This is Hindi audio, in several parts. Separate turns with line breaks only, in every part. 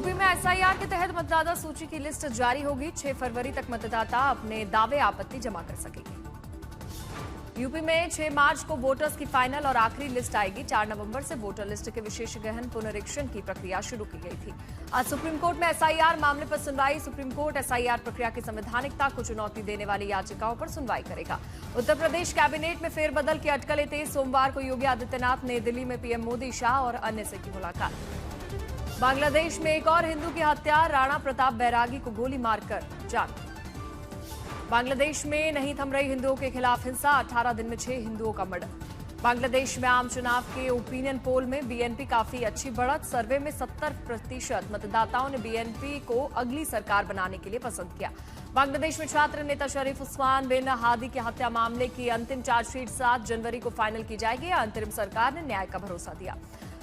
यूपी में एसआईआर के तहत मतदाता सूची की लिस्ट जारी होगी। 6 फरवरी तक मतदाता अपने दावे आपत्ति जमा कर सकेंगे। यूपी में 6 मार्च को वोटर्स की फाइनल और आखिरी लिस्ट आएगी। 4 नवंबर से वोटर लिस्ट के विशेष गहन पुनरीक्षण की प्रक्रिया शुरू की गई थी। आज सुप्रीम कोर्ट में एसआईआर मामले पर सुनवाई। सुप्रीम कोर्ट एसआईआर प्रक्रिया की संवैधानिकता को चुनौती देने वाली याचिकाओं पर सुनवाई करेगा। उत्तर प्रदेश कैबिनेट में फेरबदल की अटकलें तेज। सोमवार को योगी आदित्यनाथ ने दिल्ली में पीएम मोदी, शाह और अन्य से की मुलाकात। बांग्लादेश में एक और हिंदू की हत्या, राणा प्रताप बैरागी को गोली मारकर जान। बांग्लादेश में नहीं थम रही हिंदुओं के खिलाफ हिंसा, 18 दिन में 6 हिंदुओं का मर्डर। बांग्लादेश में आम चुनाव के ओपिनियन पोल में बीएनपी काफी अच्छी बढ़त। सर्वे में 70% मतदाताओं ने बीएनपी को अगली सरकार बनाने के लिए पसंद किया। बांग्लादेश में छात्र नेता शरीफ उस्मान बिन हादी की हत्या मामले की अंतिम चार्जशीट 7 जनवरी को फाइनल की जाएगी। अंतरिम सरकार ने न्याय का भरोसा दिया।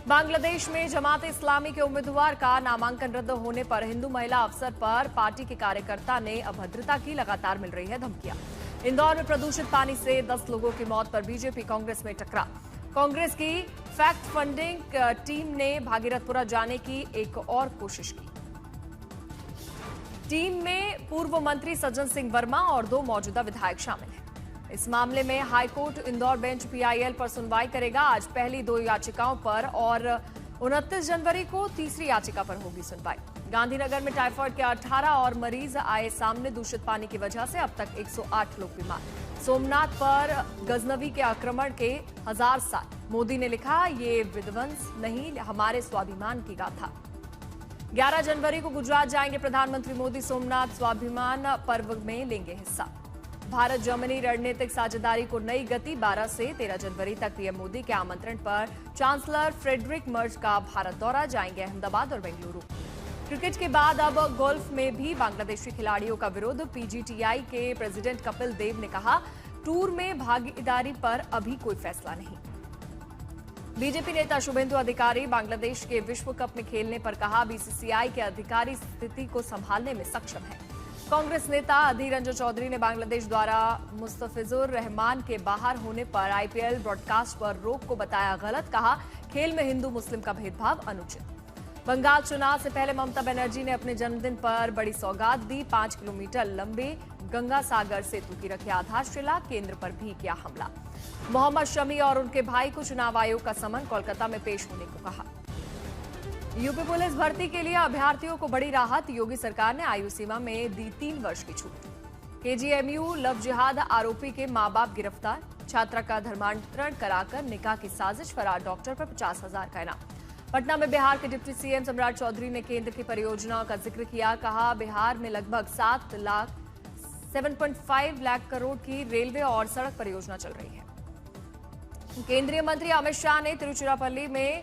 बांग्लादेश में जमात इस्लामी के उम्मीदवार का नामांकन रद्द होने पर हिंदू महिला अफसर पर पार्टी के कार्यकर्ता ने अभद्रता की। लगातार मिल रही है धमकियां। इंदौर में प्रदूषित पानी से 10 लोगों की मौत पर बीजेपी कांग्रेस में टकराव। कांग्रेस की फैक्ट फंडिंग टीम ने भागीरथपुरा जाने की एक और कोशिश की। टीम में पूर्व मंत्री सज्जन सिंह वर्मा और 2 मौजूदा विधायक शामिल हैं। इस मामले में हाईकोर्ट इंदौर बेंच पीआईएल पर सुनवाई करेगा। आज पहली 2 याचिकाओं पर और 29 जनवरी को तीसरी याचिका पर होगी सुनवाई। गांधीनगर में टाइफाइड के 18 और मरीज आए सामने। दूषित पानी की वजह से अब तक 108 लोग बीमार। सोमनाथ पर गजनवी के आक्रमण के 1000 साल। मोदी ने लिखा, ये विध्वंस नहीं, हमारे स्वाभिमान की गाथा। 11 जनवरी को गुजरात जाएंगे प्रधानमंत्री मोदी। सोमनाथ स्वाभिमान पर्व में लेंगे हिस्सा। भारत जर्मनी रणनीतिक साझेदारी को नई गति। 12 से 13 जनवरी तक पीएम मोदी के आमंत्रण पर चांसलर फ्रेडरिक मर्ज का भारत दौरा। जाएंगे अहमदाबाद और बेंगलुरु। क्रिकेट के बाद अब गोल्फ में भी बांग्लादेशी खिलाड़ियों का विरोध। पीजीटीआई के प्रेसिडेंट कपिल देव ने कहा, टूर में भागीदारी पर अभी कोई फैसला नहीं। बीजेपी नेता शुभेंदु अधिकारी बांग्लादेश के विश्व कप में खेलने पर कहा, बीसीसीआई के अधिकारी स्थिति को संभालने में सक्षम है। कांग्रेस नेता अधीर रंजन चौधरी ने बांग्लादेश द्वारा मुस्तफिजुर रहमान के बाहर होने पर आईपीएल ब्रॉडकास्ट पर रोक को बताया गलत। कहा, खेल में हिंदू मुस्लिम का भेदभाव अनुचित। बंगाल चुनाव से पहले ममता बनर्जी ने अपने जन्मदिन पर बड़ी सौगात दी। 5 किलोमीटर लंबे गंगा सागर सेतु की रखी आधारशिला। केंद्र पर भी किया हमला। मोहम्मद शमी और उनके भाई को चुनाव आयोग का समन। कोलकाता में पेश होने को कहा। यूपी पुलिस भर्ती के लिए अभ्यर्थियों को बड़ी राहत। योगी सरकार ने आयु सीमा में दी 3 वर्ष की छूट। केजीएमयू लव जिहाद आरोपी के मां बाप गिरफ्तार। छात्रा का धर्मांतरण कराकर निकाह की साजिश। फरार डॉक्टर पर 50,000 का इनाम। पटना में बिहार के डिप्टी सीएम सम्राट चौधरी ने केंद्र की परियोजनाओं का जिक्र किया। कहा, बिहार में लगभग 7.5 लाख करोड़ की रेलवे और सड़क परियोजना चल रही है। केंद्रीय मंत्री अमित शाह ने तिरुचिरापल्ली में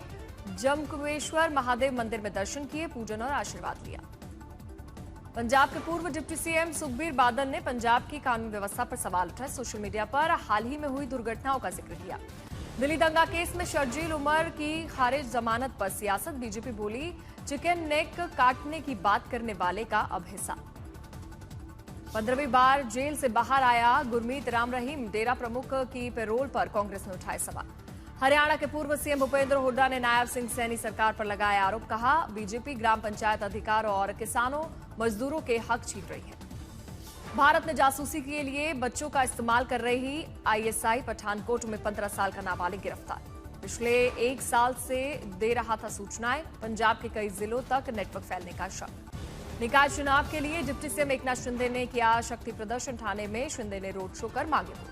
जमकुवेश्वर महादेव मंदिर में दर्शन किए, पूजन और आशीर्वाद लिया। पंजाब के पूर्व डिप्टी सीएम सुखबीर बादल ने पंजाब की कानून व्यवस्था पर सवाल उठाए। सोशल मीडिया पर हाल ही में हुई दुर्घटनाओं का जिक्र किया। दिल्ली दंगा केस में शर्जील उमर की खारिज जमानत पर सियासत। बीजेपी बोली, चिकन नेक काटने की बात करने वाले का अब हिसाब। 15वीं बार जेल से बाहर आया गुरमीत राम रहीम। डेरा प्रमुख की पैरोल पर कांग्रेस ने उठाए सवाल। हरियाणा के पूर्व सीएम भूपेंद्र हुड्डा ने नायब सिंह सैनी सरकार पर लगाया आरोप। कहा, बीजेपी ग्राम पंचायत अधिकार और किसानों मजदूरों के हक छीन रही है। भारत ने जासूसी के लिए बच्चों का इस्तेमाल कर रही आईएसआई। पठानकोट में 15 साल का नाबालिग गिरफ्तार। पिछले 1 साल से दे रहा था सूचनाएं। पंजाब के कई जिलों तक नेटवर्क फैलने का शक। निकाय चुनाव के लिए डिप्टी सीएम एकनाथ शिंदे ने किया शक्ति प्रदर्शन। ठाणे में शिंदे ने रोड शो कर मांगे वोट।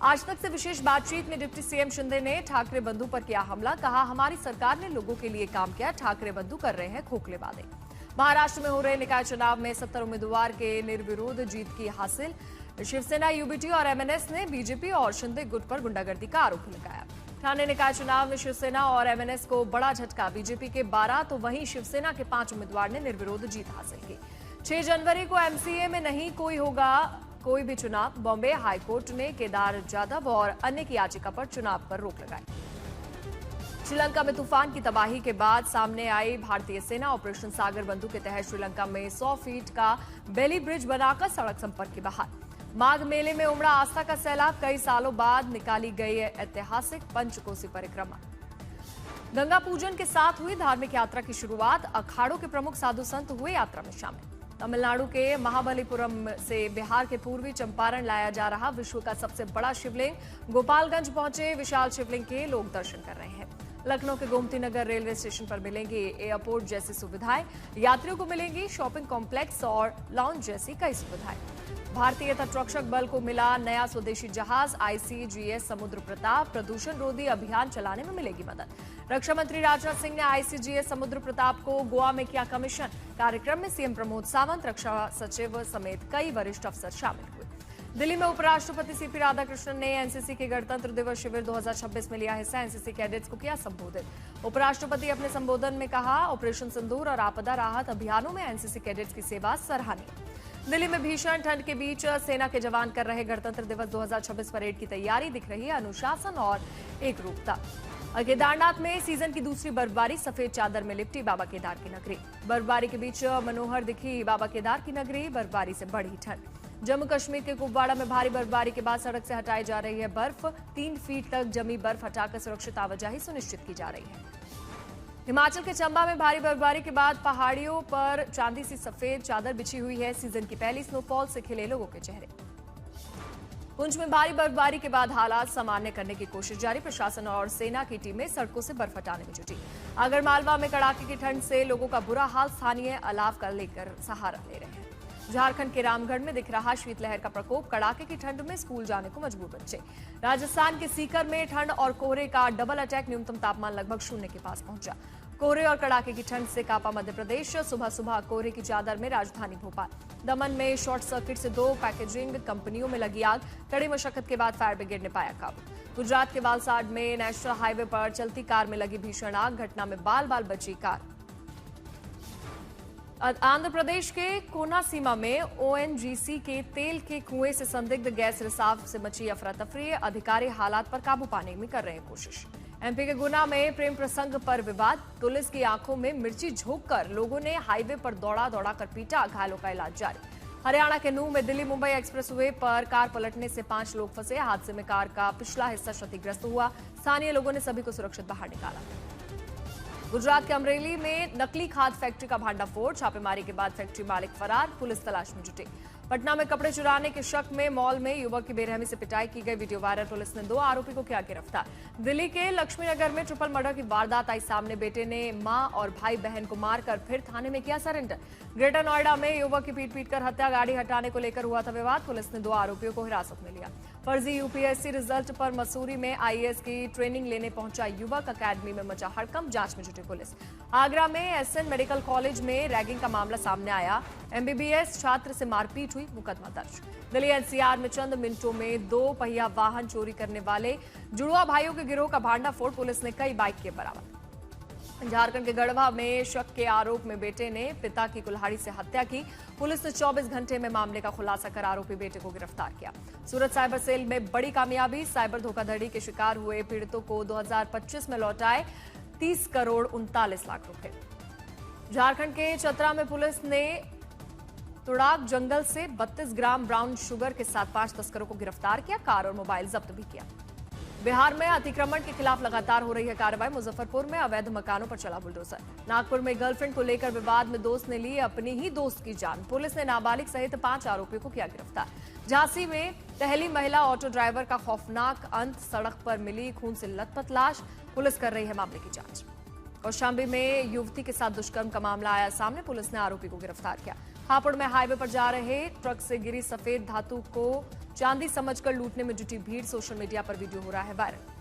आज तक से विशेष बातचीत में डिप्टी सीएम शिंदे ने ठाकरे बंधु पर किया हमला। कहा, हमारी सरकार ने लोगों के लिए काम किया, ठाकरे बंधु कर रहे हैं खोखले वादे। महाराष्ट्र में हो रहे निकाय चुनाव में 70 उम्मीदवार के निर्विरोध जीत की हासिल। शिवसेना, यूबीटी और एमएनएस ने बीजेपी और शिंदे गुट पर गुंडागर्दी का आरोप लगाया। ठाणे निकाय चुनाव में शिवसेना और एमएनएस को बड़ा झटका। बीजेपी के 12 तो वहीं शिवसेना के 5 उम्मीदवार ने निर्विरोध जीत हासिल की। 6 जनवरी को एमसीए में नहीं होगा कोई भी चुनाव। बॉम्बे हाईकोर्ट ने केदार जाधव और अन्य की याचिका पर चुनाव पर रोक लगाई। श्रीलंका में तूफान की तबाही के बाद सामने आई भारतीय सेना। ऑपरेशन सागर बंधु के तहत श्रीलंका में 100 फीट का बेली ब्रिज बनाकर सड़क संपर्क की बहाल। माघ मेले में उमड़ा आस्था का सैलाब। कई सालों बाद निकाली गई ऐतिहासिक पंचकोसी परिक्रमा। गंगा पूजन के साथ हुई धार्मिक यात्रा की शुरुआत। अखाड़ों के प्रमुख साधु संत हुए यात्रा में शामिल। तमिलनाडु के महाबलीपुरम से बिहार के पूर्वी चंपारण लाया जा रहा विश्व का सबसे बड़ा शिवलिंग गोपालगंज पहुंचे। विशाल शिवलिंग के लोग दर्शन कर रहे हैं। लखनऊ के गोमती नगर रेलवे स्टेशन पर मिलेंगी एयरपोर्ट जैसी सुविधाएं। यात्रियों को मिलेंगी शॉपिंग कॉम्प्लेक्स और लॉन्ज जैसी कई सुविधाएं। भारतीय तटरक्षक बल को मिला नया स्वदेशी जहाज आईसीजीएस समुद्र प्रताप। प्रदूषण रोधी अभियान चलाने में मिलेगी मदद। रक्षा मंत्री राजनाथ सिंह ने आईसीजीएस समुद्र प्रताप को गोवा में किया कमीशन। कार्यक्रम में सीएम प्रमोद सावंत, रक्षा सचिव समेत कई वरिष्ठ अफसर शामिल हुए। दिल्ली में उपराष्ट्रपति सीपी राधाकृष्णन ने एनसीसी के गणतंत्र दिवस शिविर 2026 में लिया हिस्सा। एनसीसी कैडेट्स को किया संबोधित। उपराष्ट्रपति अपने संबोधन में कहा, ऑपरेशन सिंदूर और आपदा राहत अभियानों में एनसीसी कैडेट्स की सेवा सराहनीय। दिल्ली में भीषण ठंड के बीच सेना के जवान कर रहे गणतंत्र दिवस 2026 परेड की तैयारी। दिख रही है अनुशासन और एकरूपता। केदारनाथ में सीजन की दूसरी बर्फबारी। सफेद चादर में लिपटी बाबा केदार की नगरी। बर्फबारी के बीच मनोहर दिखी बाबा केदार की नगरी। बर्फबारी से बढ़ी ठंड। जम्मू कश्मीर के कुपवाड़ा में भारी बर्फबारी के बाद सड़क से हटाई जा रही है बर्फ। 3 फीट तक जमी बर्फ हटाकर सुरक्षित आवाजाही सुनिश्चित की जा रही है। हिमाचल के चंबा में भारी बर्फबारी के बाद पहाड़ियों पर चांदी सी सफेद चादर बिछी हुई है। सीजन की पहली स्नोफॉल से खिले लोगों के चेहरे। पुंछ में भारी बर्फबारी के बाद हालात सामान्य करने की कोशिश जारी। प्रशासन और सेना की टीमें सड़कों से बर्फ हटाने में जुटी। आगरमालवा में कड़ाके की ठंड से लोगों का बुरा हाल। स्थानीय अलाव का लेकर सहारा ले रहे हैं। झारखंड के रामगढ़ में दिख रहा शीतलहर का प्रकोप। कड़ाके की ठंड में स्कूल जाने को मजबूर बच्चे। राजस्थान के सीकर में ठंड और कोहरे का डबल अटैक। न्यूनतम तापमान लगभग 0 के पास पहुंचा। कोहरे और कड़ाके की ठंड से कांपा मध्य प्रदेश। सुबह सुबह कोहरे की चादर में राजधानी भोपाल। दमन में शॉर्ट सर्किट से 2 पैकेजिंग कंपनियों में लगी आग। कड़ी मशक्कत के बाद फायर ब्रिगेड ने पाया काबू। गुजरात के वालसाड में नेशनल हाईवे पर चलती कार में लगी भीषण आग। घटना में बाल बाल बची कार। आंध्र प्रदेश के कोनासीमा में ओएनजीसी के तेल के कुएं से संदिग्ध गैस रिसाव से मची अफरा तफरी। अधिकारी हालात पर काबू पाने में कर रहे हैं कोशिश। एमपी के गुना में प्रेम प्रसंग पर विवाद। पुलिस की आंखों में मिर्ची झोंककर लोगों ने हाईवे पर दौड़ा कर पीटा। घायलों का इलाज जारी। हरियाणा के नूंह में दिल्ली मुंबई एक्सप्रेसवे पर कार पलटने से 5 लोग फंसे। हादसे में कार का पिछला हिस्सा क्षतिग्रस्त हुआ। स्थानीय लोगों ने सभी को सुरक्षित बाहर निकाला। गुजरात के अमरेली में नकली खाद फैक्ट्री का भांडाफोड़। छापेमारी के बाद फैक्ट्री मालिक फरार। पुलिस तलाश में जुटी। पटना में कपड़े चुराने के शक में मॉल में युवक की बेरहमी से पिटाई की गई। Video viral. पुलिस ने 2 आरोपी को किया गिरफ्तार। दिल्ली के लक्ष्मीनगर में ट्रिपल मर्डर की वारदात आई सामने। बेटे ने मां और भाई बहन को मारकर फिर थाने में किया सरेंडर। ग्रेटर नोएडा में युवक की पीट कर हत्या। गाड़ी हटाने को लेकर हुआ था विवाद। पुलिस ने 2 आरोपियों को हिरासत में लिया। फर्जी यूपीएससी रिजल्ट पर मसूरी में आईएएस की ट्रेनिंग लेने पहुंचा युवक। अकेडमी में मचा हड़कंप। जांच में जुटी पुलिस। आगरा में एसएन मेडिकल कॉलेज में रैगिंग का मामला सामने आया। एमबीबीएस छात्र से मारपीट हुई। मुकदमा दर्ज। दिल्ली एनसीआर में चंद मिनटों में 2 पहिया वाहन चोरी करने वाले जुड़वा भाइयों के गिरोह का भांडाफोड़। पुलिस ने कई बाइक किए बरामद। झारखंड के गढ़वा में शक के आरोप में बेटे ने पिता की कुल्हाड़ी से हत्या की। पुलिस ने 24 घंटे में मामले का खुलासा कर आरोपी बेटे को गिरफ्तार किया। सूरत साइबर सेल में बड़ी कामयाबी। साइबर धोखाधड़ी के शिकार हुए पीड़ितों को 2025 में लौटाए 30 करोड़ 39 लाख रुपए। झारखंड के चतरा में पुलिस ने तुड़ाक जंगल से 32 ग्राम ब्राउन शुगर के साथ 5 तस्करों को गिरफ्तार किया। कार और मोबाइल जब्त भी किया। बिहार में अतिक्रमण के खिलाफ लगातार हो रही है कार्रवाई। मुजफ्फरपुर में अवैध मकानों पर चला बुलडोजर। नागपुर में गर्लफ्रेंड को लेकर विवाद में दोस्त ने ली अपनी ही दोस्त की जान। पुलिस ने नाबालिग सहित 5 आरोपियों को किया गिरफ्तार। झांसी में पहली महिला ऑटो ड्राइवर का खौफनाक अंत। सड़क पर मिली खून से लथपथ लाश। पुलिस कर रही है मामले की जांच। कौशाम्बी में युवती के साथ दुष्कर्म का मामला आया सामने। पुलिस ने आरोपी को गिरफ्तार किया। हापुड़ में हाईवे पर जा रहे ट्रक से गिरी सफेद धातु को चांदी समझकर लूटने में जुटी भीड़। सोशल मीडिया पर वीडियो हो रहा है वायरल।